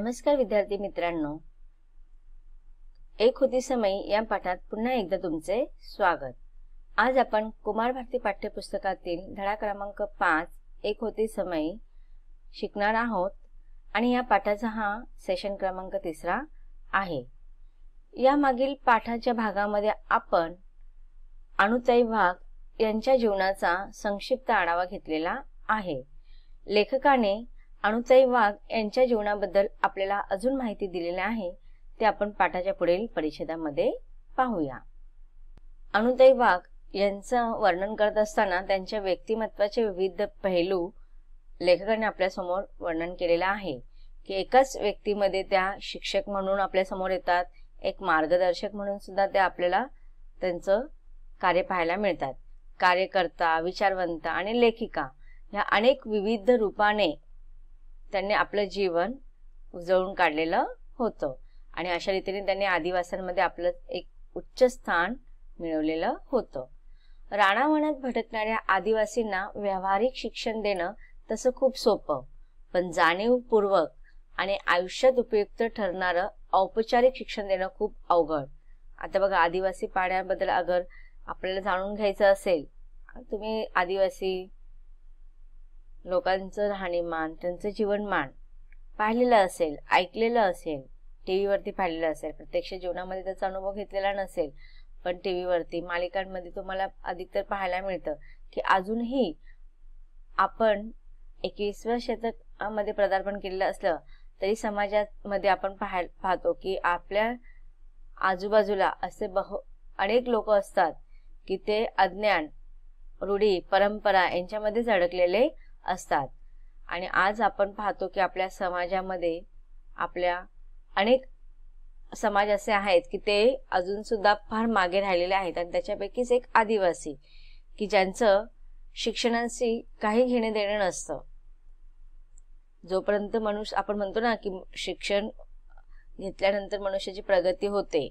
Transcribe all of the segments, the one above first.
नमस्कार विद्यार्थी मित्रांनो, एक होती समय या पाठात पुन्हा एकदा तुमचे स्वागत। आज आपण कुमार भारती पाठ्यपुस्तकातील धडा क्रमांक 5 एक होती समय शिकणार आहोत आणि या पाठाचा हा सेशन क्रमांक 3 आहे। या मागील पाठाच्या भागामध्ये आपण अनुताई वाघ यांच्या जीवनाचा संक्षिप्त आढावा घेतलेला आहे। लेखकाने अनुताई वाघ यांच्या जीवनाबद्दल आपल्याला अजून माहिती दिलेली आहे, ते आपण पाठाच्या पुढील परिच्छेदामध्ये पाहूया। अनुताई वाघ यांचं वर्णन करत असताना त्यांच्या व्यक्तिमत्वाचे विविध पैलू लेखकाने आपल्या समोर वर्णन केलेला आहे की एकाच व्यक्तीमध्ये त्या शिक्षक म्हणून आपल्या समोर येतात, एक मार्गदर्शक म्हणून सुद्धा ते आपल्याला त्यांचं कार्य पाहायला मिळतात। कार्यकर्ता, विचारवंत आणि लेखिका या अनेक विविध रूपाने त्यांनी आपलं जीवन उजळून काढलेलं होतं आणि अशा रीतीने त्यांनी आदिवासींमध्ये आपलं एक उच्च स्थान मिळवलेलं होतं। रानावनात भटकणाऱ्या आदिवासींना व्यावहारिक शिक्षण देणं तसं खूप सोपं, पण जाणीवपूर्वक आणि आयुष्यात उपयुक्त ठरणारं औपचारिक शिक्षण देणं खूप अवघड। आता बघा, आदिवासी पाड्याबद्दल अगर आपल्याला जाणून घ्यायचं असेल, तुम्ही आदिवासी लोकांचं राहणीमान, त्यांचं जीवनमान पाहिलेलं असेल, ऐकलेलं असेल, टीव्हीवरती पाहिलेलं असेल, प्रत्यक्ष जीवनामध्ये त्याचा अनुभव घेतलेला नसेल, पण टीव्हीवरती मालिकांमध्ये तुम्हाला अधिकतर पाहायला मिळतं की अजूनही आपण 21व्या शतकामध्ये पदार्पण केलेलं असलं तरी समाजामध्ये आपण पाहतो की आपल्या आजूबाजूला असे अनेक लोक असतात की ते अज्ञान, रूढी, परंपरा यांच्यामध्येच अडकलेले असतात। आणि आज आपण पाहतो की आपल्या समाजामध्ये आपल्या अनेक समाज असे आहेत की ते अजून सुद्धा फार मागे राहिलेले आहेत आणि त्याच्यापैकीच एक आदिवासी की ज्यांचं शिक्षणाशी काही घेणे देणे नसतं। जोपर्यंत मनुष्य, आपण म्हणतो ना की शिक्षण घेतल्यानंतर मनुष्याची प्रगती होते,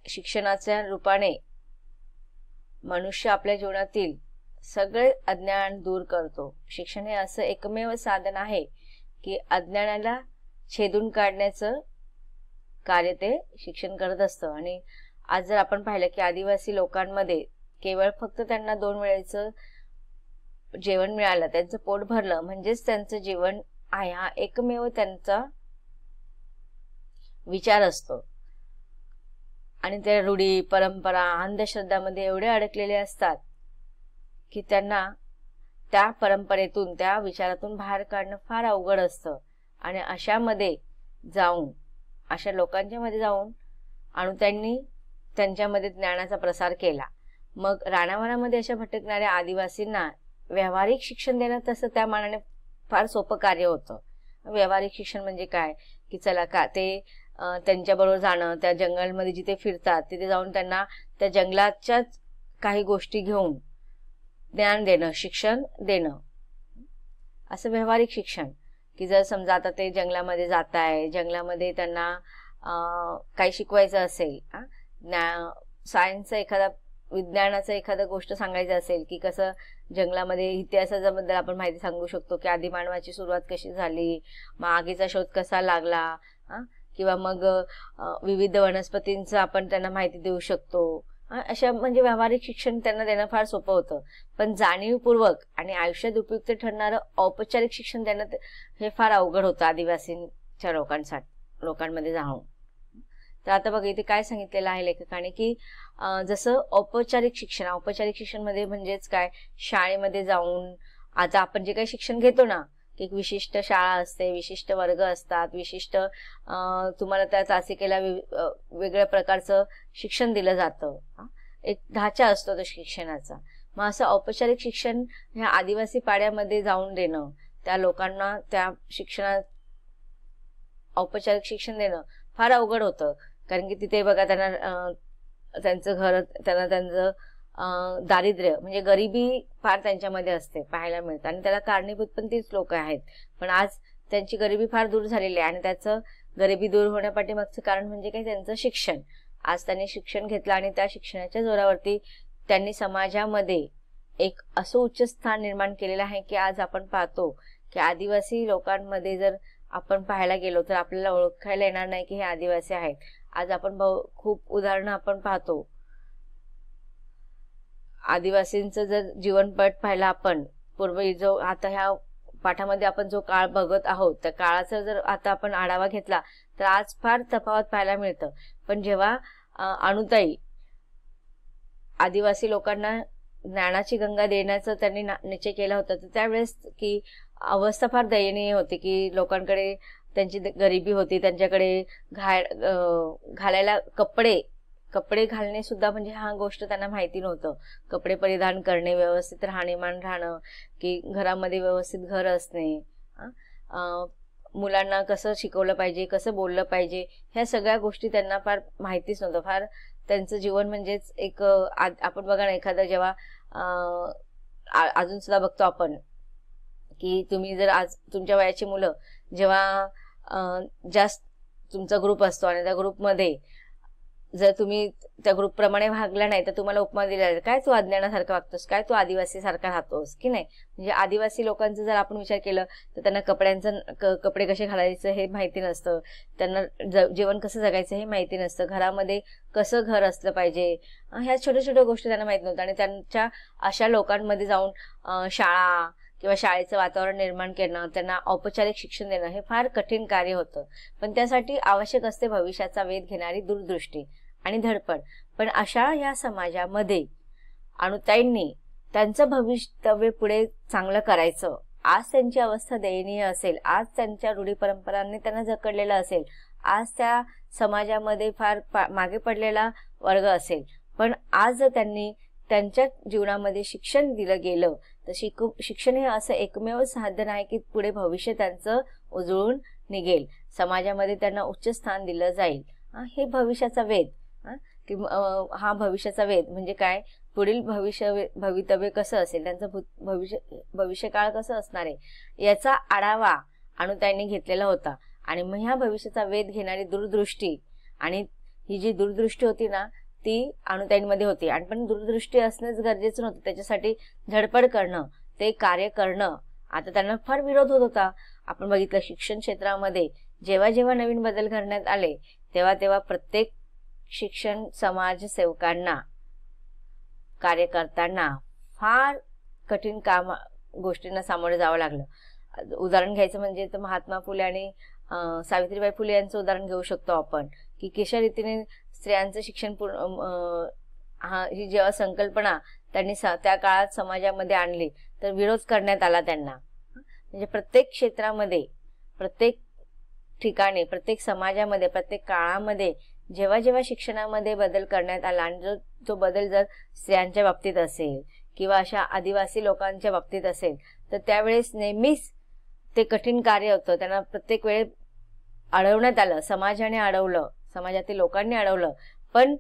शिक्षणाच्या रूपाने मनुष्य आपल्या जीवनातील सगळे अज्ञान दूर करतो। शिक्षण हे असं एकमेव साधन आहे की अज्ञानाला छेदून काढण्याचं कार्य ते शिक्षण करत असतं। आणि आज जर आपण पाहिलं की आदिवासी लोकांमध्ये केवळ फक्त त्यांना 2 वेळेचं जेवण मिळालं, त्यांचं पोट भरलं म्हणजेच त्यांचं जीवन आहे, हा एकमेव त्यांचा विचार असतो। आणि त्या रूढी, परंपरा, अंधश्रद्धामध्ये एवढे अडकलेले असतात की त्यांना त्या परंपरेतून, त्या विचारातून बाहेर काढणं फार अवघड असतं। आणि अशामध्ये जाऊन, अशा लोकांच्या मध्ये जाऊन अनुताईंनी त्यांच्यामध्ये ज्ञानाचा प्रसार केला। मग रानावनामध्ये अशा भटकणाऱ्या आदिवासींना व्यावहारिक शिक्षण देणं तसं त्या मानाने फार सोपं कार्य होतं। व्यावहारिक शिक्षण म्हणजे काय की चला का ते त्यांच्याबरोबर जाणं, त्या जंगलमध्ये जिथे फिरतात तिथे जाऊन त्यांना त्या जंगलाच्याच काही गोष्टी घेऊन ज्ञान देणं, शिक्षण देणं, असं व्यावहारिक शिक्षण। की जर समजा आता ते जंगलामध्ये जात आहे, जंगलामध्ये त्यांना काही शिकवायचं असेल, सायन्सचा एखादा, विज्ञानाचा एखादा गोष्ट सांगायचं असेल की कसं जंगलामध्ये इतिहासाबद्दल आपण माहिती सांगू शकतो की आदिमानवाची सुरुवात कशी झाली, मग आगीचा शोध कसा लागला, किंवा मग विविध वनस्पतींचं आपण त्यांना माहिती देऊ शकतो। अशा म्हणजे व्यावहारिक शिक्षण त्यांना देणं फार सोपं होतं, पण जाणीवपूर्वक आणि आयुष्यात उपयुक्त ठरणारं औपचारिक शिक्षण देणं हे फार अवघड होतं आदिवासींच्या लोकांमध्ये जाऊन। तर आता बघा, इथे काय सांगितलेलं आहे लेखकाने की जसं औपचारिक शिक्षण मध्ये म्हणजेच काय, शाळेमध्ये जाऊन आता आपण जे काही शिक्षण घेतो ना, की एक विशिष्ट शाळा असते, विशिष्ट वर्ग असतात, विशिष्ट तुम्हाला त्या तासिकेला वेगळ्या प्रकारचं शिक्षण दिलं जातं, एक ढाचा असतो तो शिक्षणाचा। मग असं औपचारिक शिक्षण ह्या आदिवासी पाड्यामध्ये जाऊन देणं, त्या लोकांना त्या शिक्षणात औपचारिक शिक्षण देणं फार अवघड होतं। कारण की तिथे बघा, त्यांना त्यांचं घर, त्यांचं दारिद्र्य म्हणजे गरिबी फार त्यांच्यामध्ये असते, पाहायला मिळतं आणि त्याला कारणीभूत पण तीच लोक आहेत। पण आज त्यांची गरिबी फार दूर झालेली आहे आणि त्याचं गरिबी दूर होण्यापाठीमागचं कारण म्हणजे काय, त्यांचं शिक्षण। आज त्यांनी शिक्षण घेतलं आणि त्या शिक्षणाच्या जोरावरती त्यांनी समाजामध्ये एक असं उच्च स्थान निर्माण केलेलं आहे की आज आपण पाहतो की आदिवासी लोकांमध्ये जर आपण पाहायला गेलो तर आपल्याला ओळखायला येणार नाही की हे आदिवासी आहेत. आज आपण खूप उदाहरणं आपण पाहतो. आदिवासींचं जर जीवनपट पाहिला आपण, पूर्वी जो आता ह्या पाठामध्ये आपण जो काळ बघत आहोत त्या काळाचा जर आता आपण आढावा घेतला तर आज फार तफावत पाहायला मिळतं. पण जेव्हा अणुताई आदिवासी लोकांना ज्ञानाची गंगा देण्याचं त्यांनी निश्चय केला होता, तर त्यावेळेस की अवस्था फार दयनीय होती की लोकांकडे त्यांची गरिबी होती, त्यांच्याकडे घालायला कपडे घालणे सुद्धा म्हणजे हा गोष्ट त्यांना माहिती नव्हतं. कपडे परिधान करणे, व्यवस्थित राहणीमान राहणं, की घरामध्ये व्यवस्थित घर असणे, मुलांना कसं शिकवलं पाहिजे, कसं बोललं पाहिजे, ह्या सगळ्या गोष्टी त्यांना फार माहितीच नव्हतं. फार त्यांचं जीवन म्हणजेच एक आपण बघा ना, एखादं जेव्हा अजून सुद्धा बघतो आपण की तुम्ही जर आज तुमच्या वयाची मुलं जेव्हा जास्त तुमचा ग्रुप असतो आणि त्या ग्रुपमध्ये जर तुम्ही त्या ग्रुप प्रमाणे वागला नाही तर तुम्हाला उपमा दिला जाईल, काय तू अज्ञानासारखं वागतोस, काय तू आदिवासी सारखा राहतोस की नाही. म्हणजे आदिवासी लोकांचं जर आपण विचार केलं तर त्यांना कपडे कसे घालायचं हे माहिती नसतं, त्यांना जीवन कसं जगायचं हे माहिती नसतं, घरामध्ये कसं घर असलं पाहिजे, ह्या छोट्या छोट्या गोष्टी त्यांना माहित नव्हत्या. आणि त्यांच्या अशा लोकांमध्ये जाऊन शाळा किंवा शाळेचं वातावरण निर्माण करणं, त्यांना औपचारिक शिक्षण देणं हे फार कठीण कार्य होतं. पण त्यासाठी आवश्यक असते भविष्याचा वेध घेणारी दूरदृष्टी आणि धडपड. पण अशा या समाजामध्ये अणुताईंनी त्यांचं भवितव्य पुढे चांगलं करायचं, आज त्यांची अवस्था दयनीय असेल, आज त्यांच्या रूढी परंपरांनी त्यांना जकडलेलं असेल, आज त्या समाजामध्ये फार मागे पडलेला वर्ग असेल, पण आज जर त्यांनी त्यांच्या जीवनामध्ये शिक्षण दिलं गेलं तर शिक्षण हे असं एकमेव साधन आहे की पुढे भविष्य त्यांचं उजळून निघेल, समाजामध्ये त्यांना उच्च स्थान दिलं जाईल. हे भविष्याचा वेध. हा भविष्याचा वेध म्हणजे काय, पुढील भवितव्य कसं असेल, त्यांचं भविष्यकाळ कसं असणार आहे याचा आढावा अणुताईंनी घेतलेला होता. आणि मग ह्या भविष्याचा वेध घेणारी दूरदृष्टी, आणि ही जी दूरदृष्टी होती ना ती अणुताईंमध्ये होती. आणि पण दूरदृष्टी असणंच गरजेचं नव्हतं, त्याच्यासाठी धडपड करणं, ते कार्य करणं. आता त्यांना फार विरोध होत होता. आपण बघितलं शिक्षण क्षेत्रामध्ये जेव्हा जेव्हा नवीन बदल करण्यात आले तेव्हा तेव्हा प्रत्येक शिक्षण समाजसेवकांना, कार्यकर्त्यांना फार कठीण गोष्टींना सामोरे जावं लागलं. उदाहरण घ्यायचं म्हणजे तर महात्मा फुले आणि सावित्रीबाई फुले यांचं उदाहरण घेऊ शकतो आपण, की कशा रीतीने स्त्रियांचं शिक्षण ही जेव्हा संकल्पना त्यांनी त्या काळात समाजामध्ये आणली तर विरोध करण्यात आला त्यांना. म्हणजे प्रत्येक क्षेत्रामध्ये, प्रत्येक ठिकाणी, प्रत्येक समाजामध्ये, प्रत्येक काळामध्ये जेव्हा जेव्हा शिक्षणामध्ये बदल करण्यात आला आणि जो बदल जर स्त्रियांच्या बाबतीत असेल किंवा अशा आदिवासी लोकांच्या बाबतीत असेल तर त्यावेळेस नेहमीच ते कठीण कार्य होतं. त्यांना प्रत्येक वेळेस अडवण्यात आलं, समाजाने अडवलं, समाजातील लोकांनी अडवलं. पण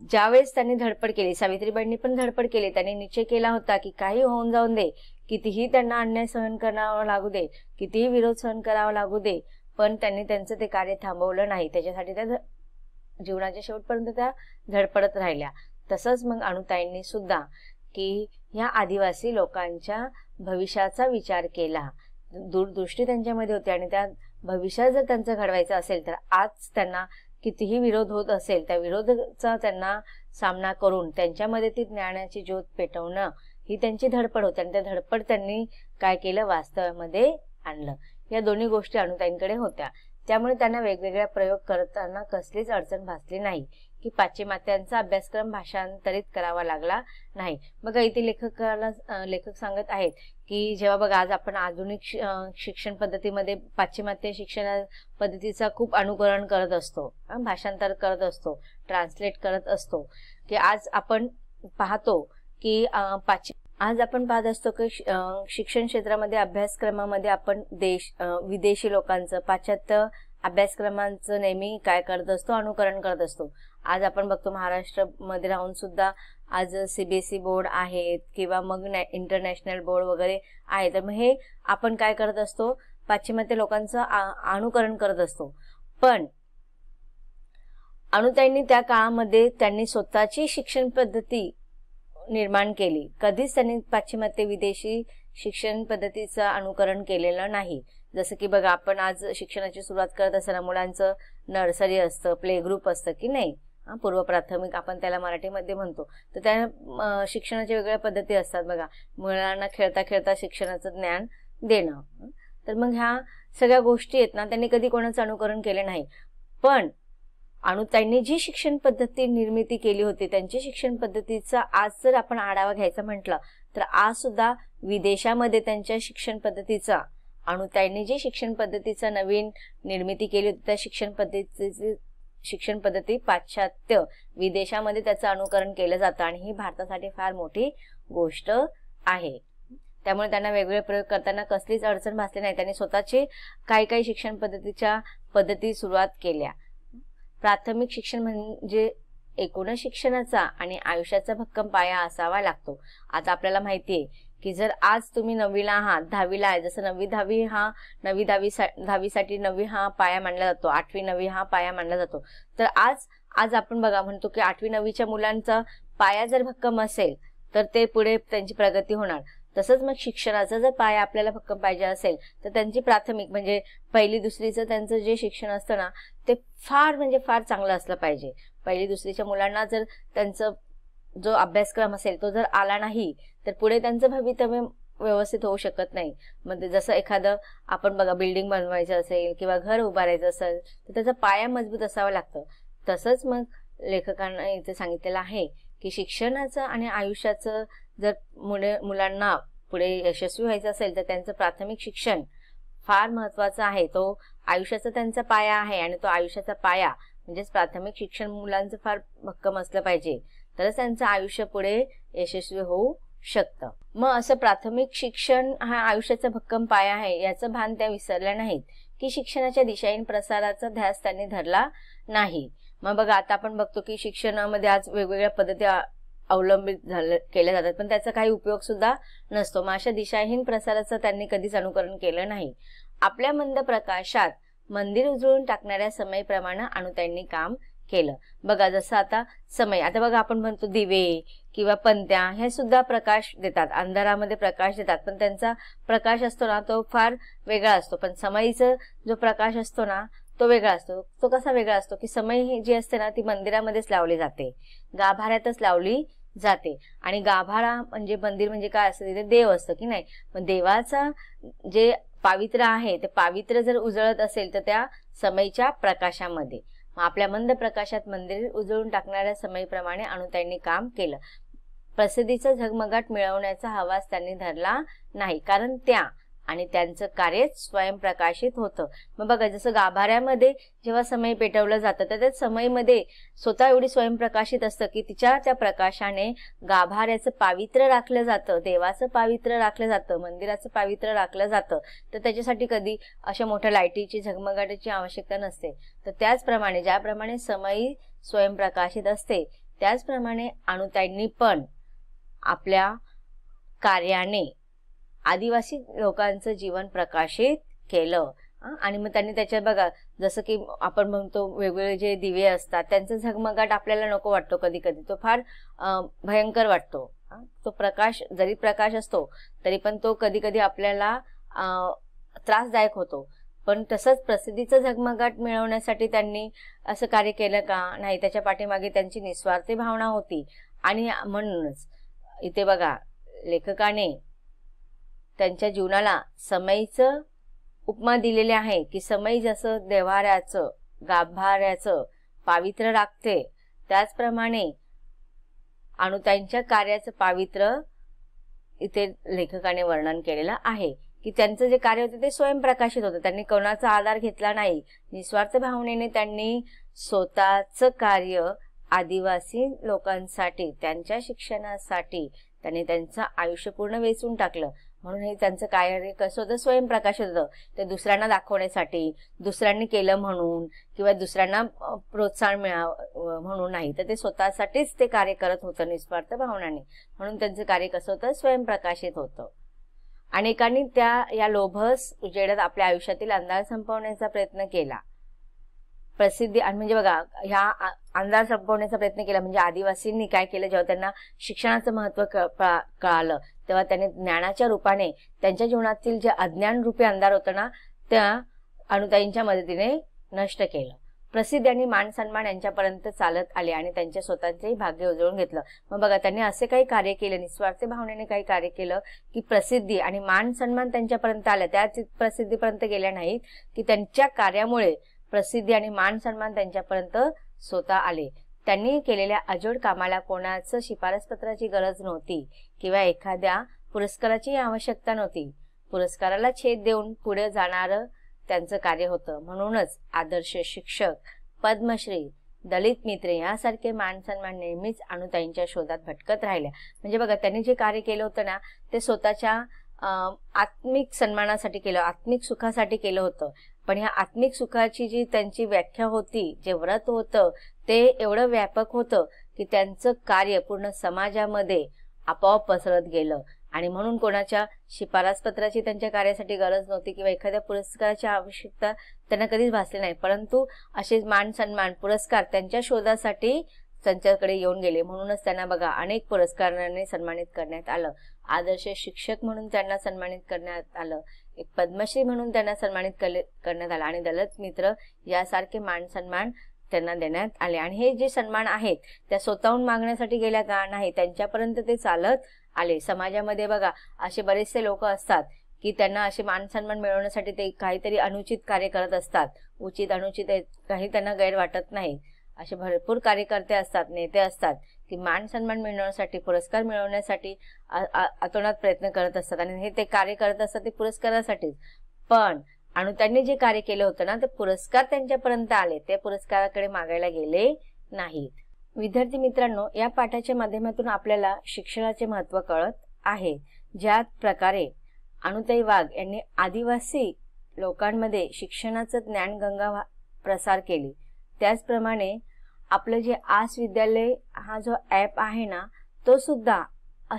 ज्यावेळेस त्यांनी धडपड केली, सावित्रीबाईंनी पण धडपड केली, त्यांनी निश्चय केला होता की काही होऊन जाऊन दे, कितीही त्यांना अन्याय सहन करावा लागू दे, कितीही विरोध सहन करावा लागू दे, पण त्यांनी त्यांचं ते कार्य थांबवलं नाही. त्याच्यासाठी त्या जीवनाच्या शेवटपर्यंत त्या धडपडत राहिल्या. तसंच मग अणुताईंनी सुद्धा की ह्या आदिवासी लोकांच्या भविष्याचा विचार केला, दूरदृष्टी त्यांच्यामध्ये होती. आणि त्या भविष्यात जर त्यांचं घडवायचं असेल तर आज त्यांना कितीही विरोध होत असेल त्या विरोधाचा त्यांना सामना करून त्यांच्यामध्ये ती ज्ञानाची ज्योत पेटवणं ही त्यांची धडपड होती. आणि त्या धडपड त्यांनी काय केलं, वास्तवामध्ये आणलं. या दोन्ही गोष्टी अणुताईंकडे होत्या. त्यामुळे त्यांना वेगवेगळ्या प्रयोग करताना कसलीच अडचण भासली नाही की पाश्चिमात्यांचा अभ्यासक्रम भाषांतरित करावा लागला नाही. बघा इथे लेखक सांगत आहेत की जेव्हा बघा आज आपण आधुनिक शिक्षण पद्धतीमध्ये पाश्चिमात्य शिक्षण पद्धतीचा खूप अनुकरण करत असतो, भाषांतर करत असतो, ट्रान्सलेट करत असतो, की आज आपण पाहतो की पाहत असतो की शिक्षण क्षेत्रामध्ये अभ्यासक्रमामध्ये आपण विदेशी लोकांचं, पाश्चात्य अभ्यासक्रमांचं नेहमी काय करत असतो, अनुकरण करत असतो. आज आपण बघतो महाराष्ट्रामध्ये राहून सुद्धा आज सीबीएसई बोर्ड आहेत किंवा मग इंटरनॅशनल बोर्ड वगैरे आहे. तर मग हे आपण काय करत असतो, पाश्चिमात्य लोकांचं अनुकरण करत असतो. पण अणुताईंनी त्या काळामध्ये त्यांनी स्वतःची शिक्षण पद्धती निर्माण केली. कधीच त्यांनी पाश्चिमात्य विदेशी शिक्षण पद्धतीचं अनुकरण केलेलं नाही. जसं की बघा, आपण आज शिक्षणाची सुरुवात करत असताना मुलांचं नर्सरी असतं, प्ले ग्रुप असतं की नाही, पूर्व प्राथमिक आपण त्याला मराठीमध्ये म्हणतो. तर त्या शिक्षणाच्या वेगळ्या पद्धती असतात बघा. मुलांना खेळता खेळता शिक्षणाचं ज्ञान देणं. तर मग ह्या सगळ्या गोष्टी आहेत ना, त्यांनी कधी कोणाचं अनुकरण केले नाही. पण अणुताईंनी जी शिक्षण पद्धती निर्मिती केली होती, त्यांची शिक्षण पद्धतीचा आज जर आपण आढावा घ्यायचा म्हटलं तर आज सुद्धा विदेशामध्ये त्यांच्या शिक्षण पद्धतीचा, अणुताईंनी जी शिक्षण पद्धतीचा नवीन निर्मिती केली होती, त्या शिक्षण पद्धती पाश्चात्य विदेशामध्ये त्याचं अनुकरण केलं जातं. आणि ही भारतासाठी फार मोठी गोष्ट आहे. त्यामुळे त्यांना वेगवेगळे प्रयोग करताना कसलीच अडचण भासली नाही. त्यांनी स्वतःची काही शिक्षण पद्धती सुरुवात केल्या. प्राथमिक शिक्षण म्हणजे एकूणच शिक्षणाचा आणि आयुष्याचा भक्कम पाया असावा लागतो. आता आपल्याला माहितीये की जर आज तुम्ही 9वीला आहात, 10वीला आहे, जसं 9वी-10वी नववी हा पाया मानला जातो, 8वी-9वी हा पाया मानला जातो. तर आज आपण बघा म्हणतो की 8वी-9वीच्या मुलांचा पाया जर भक्कम असेल तर ते पुढे त्यांची प्रगती होणार. तसंच मग शिक्षणाचा जर पाया आपल्याला भक्कम पाहिजे असेल तर त्यांची प्राथमिक म्हणजे 1ली-2रीचं त्यांचं जे शिक्षण असतं ना, ते फार चांगलं असलं पाहिजे. 1ली-2रीच्या मुलांना जर त्यांचं जो अभ्यासक्रम असेल तो जर आला नाही तर पुढे त्यांचं भवितव्य व्यवस्थित होऊ शकत नाही. म्हणजे जसं एखादं आपण बघा बिल्डिंग बनवायचं असेल किंवा घर उभारायचं असेल तर त्याचा पाया मजबूत असावा लागतं. तसंच मग लेखकांना इथे सांगितलेलं आहे की शिक्षणाचं आणि आयुष्याचं जर मुलांना पुढे यशस्वी व्हायचं असेल तर त्यांचं प्राथमिक शिक्षण फार महत्वाचं आहे. तो आयुष्याचा त्यांचा पाया आहे आणि तो आयुष्याचा पाया म्हणजेच प्राथमिक शिक्षण मुलांचं फार भक्कम असलं पाहिजे, तरच त्यांचं आयुष्य पुढे यशस्वी होऊ शकतं. मग असं प्राथमिक शिक्षण हा आयुष्याचा भक्कम पाया आहे याचं भान त्या विसरल्या नाहीत की शिक्षणाच्या दिशाहीन प्रसाराचा ध्यास त्यांनी धरला नाही. मग बघा, आता आपण बघतो की शिक्षणामध्ये आज वेगवेगळ्या पद्धती अवलंबित केल्या जातात, पण त्याचा काही उपयोग सुद्धा नसतो. मग अशा दिशाहीन प्रसाराचं त्यांनी कधीच अनुकरण केलं नाही. आपल्या मंद प्रकाशात मंदिर उजळून टाकणाऱ्या समयप्रमाणे अणुताईंनी काम केलं. बघा, जसं आता समय, आता बघा आपण म्हणतो दिवे किंवा पंत्या हे सुद्धा प्रकाश देतात, अंधारामध्ये प्रकाश देतात, पण त्यांचा प्रकाश असतो ना तो फार वेगळा असतो. पण समईचा जो प्रकाश असतो ना तो वेगळा असतो. तो कसा वेगळा असतो की समय जी असते ना ती मंदिरामध्येच लावली जाते, गाभाऱ्यातच लावली जाते. आणि गाभारा म्हणजे मंदिर म्हणजे काय असतं, तिथे देव असतं की नाही. पण देवाचा जे पावित्र्य आहे ते पावित्र्य जर उजळत असेल तर त्या समईच्या प्रकाशामध्ये. आपल्या मंद प्रकाशात मंदिर उजळून टाकणाऱ्या समईप्रमाणे अणुताईंनी काम केलं. प्रसिद्धीचा झगमगाट मिळवण्याचा हवास त्यांनी धरला नाही, कारण त्या आणि त्यांचं कार्य स्वयंप्रकाशित होतं. मग बघा, जसं गाभाऱ्यामध्ये जेव्हा समय पेटवलं जातं तर त्या समईमध्ये स्वतः एवढी स्वयंप्रकाशित असतं की तिच्या त्या प्रकाशाने गाभाऱ्याचं पावित्र्य राखलं जातं, देवाचं पावित्र्य राखलं जातं, मंदिराचं पावित्र्य राखलं जातं. तर त्याच्यासाठी कधी अशा मोठ्या लाईटीची झगमगाटाची आवश्यकता नसते. तर त्याचप्रमाणे ज्याप्रमाणे समई स्वयंप्रकाशित असते त्याचप्रमाणे अणुताईंनी पण आपल्या कार्याने आदिवासी लोकांचं जीवन प्रकाशित केलं. आणि मग त्यांनी त्याच्यात बघा, जसं की आपण म्हणतो वेगवेगळे जे दिवे असतात त्यांचा झगमगाट आपल्याला नको वाटतो, कधी कधी तो फार भयंकर वाटतो. तो प्रकाश जरी प्रकाश असतो तरी पण तो कधी कधी आपल्याला त्रासदायक होतो. पण तसंच प्रसिद्धीचा झगमगाट मिळवण्यासाठी त्यांनी असं कार्य केलं का? नाही, त्याच्या पाठीमागे त्यांची निस्वार्थी भावना होती. आणि म्हणूनच इथे बघा, लेखकाने त्यांच्या जीवनाला समईचं उपमा दिलेले आहे की समई जसं देव्हाऱ्याचं गाभाऱ्याचं पावित्र्य राखते त्याचप्रमाणे अणुताईंच्या कार्याचं पावित्र्य इथे लेखकाने वर्णन केलेलं आहे की त्यांचं जे कार्य होते ते स्वयंप्रकाशित होतं. त्यांनी कोणाचा आधार घेतला नाही. निस्वार्थ भावनेने त्यांनी स्वतःचं कार्य आदिवासी लोकांसाठी, त्यांच्या शिक्षणासाठी त्यांनी त्यांचं आयुष्य पूर्ण वेचून टाकलं. म्हणून हे त्यांचं कार्य कसं होतं, स्वयंप्रकाशित होतं. ते दुसऱ्यांना दाखवण्यासाठी, दुसऱ्यांनी केलं म्हणून किंवा दुसऱ्यांना प्रोत्साहन मिळावं म्हणून नाही, तर ते स्वतःसाठीच ते कार्य करत होतं निस्वार्थ भावनाने. म्हणून त्यांचं कार्य कसं होतं, स्वयंप्रकाशित होतं. अनेकांनी या लोभस उजेडात आपल्या आयुष्यातील अंधार संपवण्याचा प्रयत्न केला. प्रसिद्धी आणि म्हणजे बघा ह्या अंधार संपवण्याचा प्रयत्न केला. म्हणजे आदिवासींनी काय केलं, जेव्हा त्यांना शिक्षणाचं महत्व कळालं तेव्हा त्यांनी ज्ञानाच्या रूपाने त्यांच्या जीवनातील जे अज्ञान रूपी अंधार होतं ना, त्या अनुताईंच्या मदतीने नष्ट केलं. प्रसिद्धी आणि मान सन्मान यांच्यापर्यंत चालत आले आणि त्यांच्या स्वतःचेही भाग्य उजळून घेतलं. मग बघा त्यांनी असे काही कार्य केले, निस्वार्थ भावनेने काही कार्य केलं की प्रसिद्धी आणि मान सन्मान त्यांच्यापर्यंत आल्या. त्याच प्रसिद्धीपर्यंत गेल्या नाहीत की त्यांच्या कार्यामुळे प्रसिद्धी आणि मान सन्मान त्यांच्यापर्यंत स्वतः आले. त्यांनी केलेल्या अजोड कामाला कोणाचं शिफारसपत्राची गरज नव्हती किंवा एखाद्या पुरस्काराची आवश्यकता नव्हती. पुरस्काराला छेद देऊन पुढे जाणारं त्यांचं कार्य होतं. म्हणूनच आदर्श शिक्षक, पद्मश्री, दलित मित्र यासारखे मान सन्मान नेहमीच अनुताईंच्या शोधात भटकत राहिल्या. म्हणजे बघा त्यांनी जे कार्य केलं होतं ना, ते स्वतःच्या आत्मिक सन्मानासाठी केलं, आत्मिक सुखासाठी केलं होतं. पण ह्या आत्मिक सुखाची जी त्यांची व्याख्या होती, जे व्रत होतं, ते एवढं व्यापक होतं की त्यांचं कार्य पूर्ण समाजामध्ये आपोआप पसरत गेलं. आणि म्हणून कोणाच्या शिफारसपत्राची त्यांच्या कार्यासाठी गरज नव्हती किंवा एखाद्या पुरस्काराची आवश्यकता त्यांना कधीच भासली नाही. परंतु असे मान सन्मान, पुरस्कार त्यांच्या शोधासाठी त्यांच्याकडे येऊन गेले. म्हणूनच त्यांना बघा अनेक पुरस्कारांनी सन्मानित करण्यात आलं. आदर्श शिक्षक म्हणून त्यांना सन्मानित करण्यात आलं, एक पद्मश्री म्हणून त्यांना सन्मानित करण्यात आलं आणि दलित मित्र यासारखे मान सन्मान त्यांना देण्यात आले. आणि हे जे सन्मान आहेत त्या स्वतःहून मागण्यासाठी गेल्या का नाही, त्यांच्यापर्यंत ते चालत आले. समाजामध्ये बघा असे बरेचसे लोक असतात की त्यांना असे मान सन्मान मिळवण्यासाठी ते काहीतरी अनुचित कार्य करत असतात. उचित अनुचित काही त्यांना गैर वाटत नाही. असे भरपूर कार्यकर्ते असतात, नेते असतात की मान सन्मान मिळवण्यासाठी, पुरस्कार मिळवण्यासाठी अतोनात प्रयत्न करत असतात आणि हे ते कार्य करत असतात ते पुरस्कारासाठीच. पण अनुताईंनी जे कार्य केलं होतं ना, ते पुरस्कार त्यांच्यापर्यंत आले, ते पुरस्काराकडे मागायला गेले नाहीत. विद्यार्थी मित्रांनो, या पाठाच्या माध्यमातून आपल्याला शिक्षणाचे महत्त्व कळत आहे. ज्या प्रकारे अनुताई वाघ यांनी आदिवासी लोकांमध्ये शिक्षणाचं ज्ञानगंगा प्रसार केली, त्याचप्रमाणे आपलं जे आस विद्यालय हा जो ॲप आहे ना, तो सुद्धा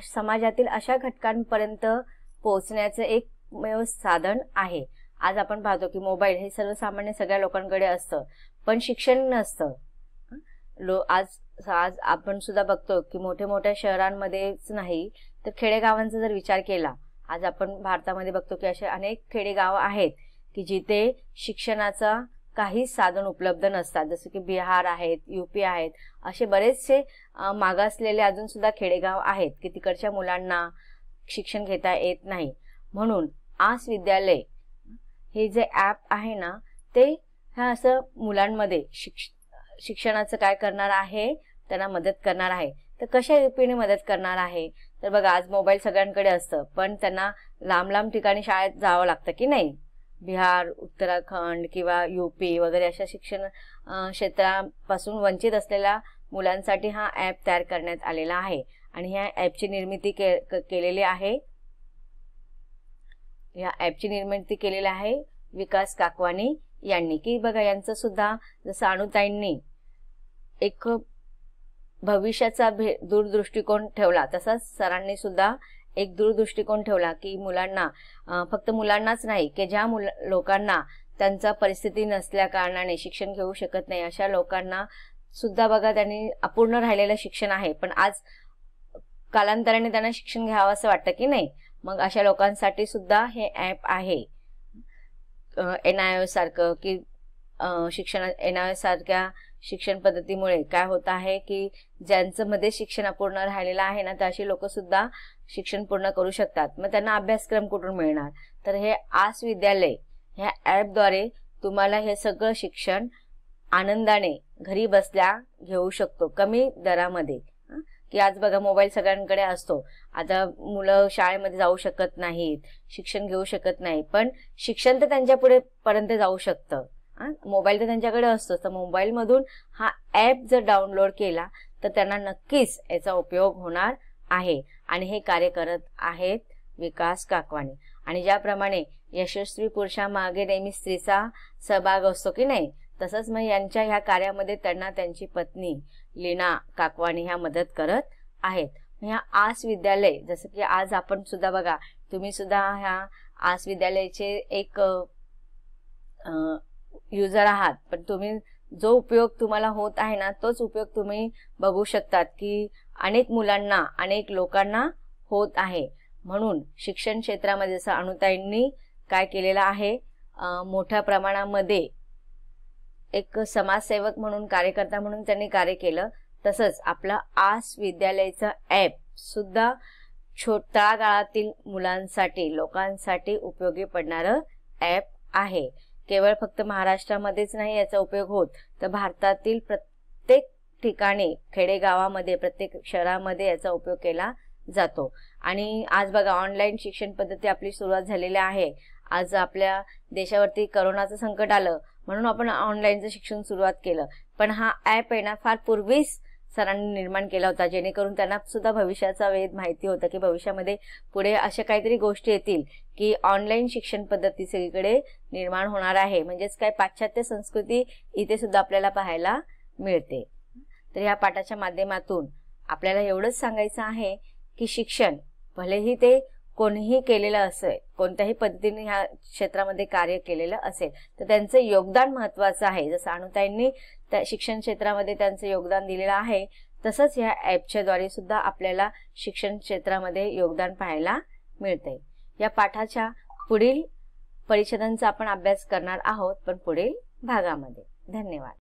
समाजातील अशा घटकांपर्यंत पोहोचण्याचं एकमेव साधन आहे. आज आपण पाहतो की मोबाईल हे सर्वसामान्य सगळ्या लोकांकडे असतं, पण शिक्षण नसतं. आज आपण सुद्धा बघतो की मोठ्या मोठ्या शहरांमध्येच नाही तर खेडेगावांचा जर विचार केला, आज आपण भारतामध्ये बघतो की असे अनेक खेडेगाव आहेत की जिथे शिक्षणाचा काही साधन उपलब्ध नसतात. जसं की बिहार आहेत, यूपी आहेत, असे बरेचसे मागासलेले अजून सुद्धा खेडेगाव आहेत की तिकडच्या मुलांना शिक्षण घेता येत नाही. म्हणून आस विद्यालय हे जे ॲप आहे ना, ते ह्या असं मुलांमध्ये शिक्षणाचं काय करणार आहे, त्यांना मदत करणार आहे. तर कशा रूपाने मदत करणार आहे, तर बघा आज मोबाईल सगळ्यांकडे असतं, पण त्यांना लांब लांब ठिकाणी शाळेत जावं लागतं की नाही. बिहार, उत्तराखंड किंवा यूपी वगैरे अशा शिक्षण क्षेत्रापासून वंचित असलेल्या मुलांसाठी हा ॲप तयार करण्यात आलेला आहे. आणि ह्या ॲपची निर्मिती केलेली आहे विकास काकवानी यांनी. की बघा यांचं सुद्धा जसं अनुताईंनी एक भविष्याचा दूरदृष्टिकोन ठेवला, तसाच सरांनी सुद्धा एक दूरदृष्टिकोन ठेवला की मुलांना, फक्त मुलांनाच नाही की ज्या लोकांना त्यांचा परिस्थिती नसल्या कारणाने शिक्षण घेऊ शकत नाही, अशा लोकांना सुद्धा बघा त्यांनी अपूर्ण राहिलेलं शिक्षण आहे, पण आज कालांतराने त्यांना शिक्षण घ्यावं असं वाटतं की नाही. मग अशा लोकांसाठी सुद्धा हे ॲप आहे. NIO सारखं की NIO सारख्या शिक्षण पद्धतीमुळे काय होत आहे की ज्यांचं मध्ये शिक्षण अपूर्ण राहिलेलं आहे ना, तर अशी लोक सुद्धा शिक्षण पूर्ण करू शकतात. मग त्यांना अभ्यासक्रम कुठून मिळणार, तर हे आस विद्यालय ह्या ॲपद्वारे तुम्हाला हे सगळं शिक्षण आनंदाने घरी बसल्या घेऊ शकतो, कमी दरामध्ये. की आज बघा मोबाईल सगळ्यांकडे असतो, आता मुलं शाळेमध्ये जाऊ शकत नाहीत, शिक्षण घेऊ शकत नाही, पण शिक्षण तर त्यांच्या पुढे पर्यंत जाऊ शकतं. मोबाईल तर त्यांच्याकडे असतो, तर मोबाईल मधून हा ॲप जर डाउनलोड केला तर त्यांना नक्कीच याचा उपयोग होणार आहे. आणि हे कार्य करत आहेत विकास काकवानी. आणि ज्याप्रमाणे यशस्वी पुरुषामागे नेहमी स्त्रीचा सहभाग असतो की नाही, तसंच मग यांच्या ह्या कार्यामध्ये त्यांना त्यांची पत्नी लीना काकवानी ह्या मदत करत आहेत. ह्या आस विद्यालय, जसं की आज आपण सुद्धा बघा, तुम्ही सुद्धा ह्या आस विद्यालयाचे एक युजर आहात, पण तुम्ही जो उपयोग तुम्हाला होत आहे ना, तोच उपयोग तुम्ही बघू शकतात की अनेक मुलांना, अनेक लोकांना होत आहे. म्हणून शिक्षण क्षेत्रामध्ये जसं अनुताईंनी काय केलेलं आहे, मोठ्या प्रमाणामध्ये एक समाजसेवक म्हणून, कार्यकर्ता म्हणून त्यांनी कार्य केलं. तसंच आपलं आस विद्यालयाचं ॲप सुद्धा तळागाळातील मुलांसाठी, लोकांसाठी उपयोगी पडणारं ॲप आहे. केवळ फक्त महाराष्ट्रामध्येच नाही याचा उपयोग होत, तर भारतातील प्रत्येक ठिकाणी, खेडेगावामध्ये, प्रत्येक शहरामध्ये याचा उपयोग केला जातो. आणि आज बघा, ऑनलाईन शिक्षण पद्धती आपली सुरुवात झालेली आहे. आज आपल्या देशावरती करोनाचं संकट आलं म्हणून आपण ऑनलाईनचं शिक्षण सुरुवात केलं, पण हा ॲप आहे ना फार पूर्वीच सरांनी निर्माण केला होता, जेणेकरून त्यांना सुद्धा भविष्याचा वेध माहिती होता की भविष्यामध्ये पुढे अशा काहीतरी गोष्टी येतील की ऑनलाईन शिक्षण पद्धती सगळीकडे निर्माण होणार आहे. म्हणजेच काय, पाश्चात्य संस्कृती इथे सुद्धा आपल्याला पाहायला मिळते. तर ह्या पाठाच्या माध्यमातून आपल्याला एवढंच सांगायचं आहे की शिक्षण भलेही ते कोणीही केलेलं असेल, कोणत्याही पद्धतीने ह्या क्षेत्रामध्ये कार्य केलेलं असेल, तर त्यांचं योगदान महत्त्वाचं आहे. जसं अनुताईंनी त्या शिक्षण क्षेत्रामध्ये त्यांचं योगदान दिलेलं आहे, तसंच ह्या ॲपच्या द्वारे सुद्धा आपल्याला शिक्षण क्षेत्रामध्ये योगदान पाहायला मिळते. या पाठाच्या पुढील परिच्छेदांचा आपण अभ्यास करणार आहोत, पण पुढील भागामध्ये. धन्यवाद.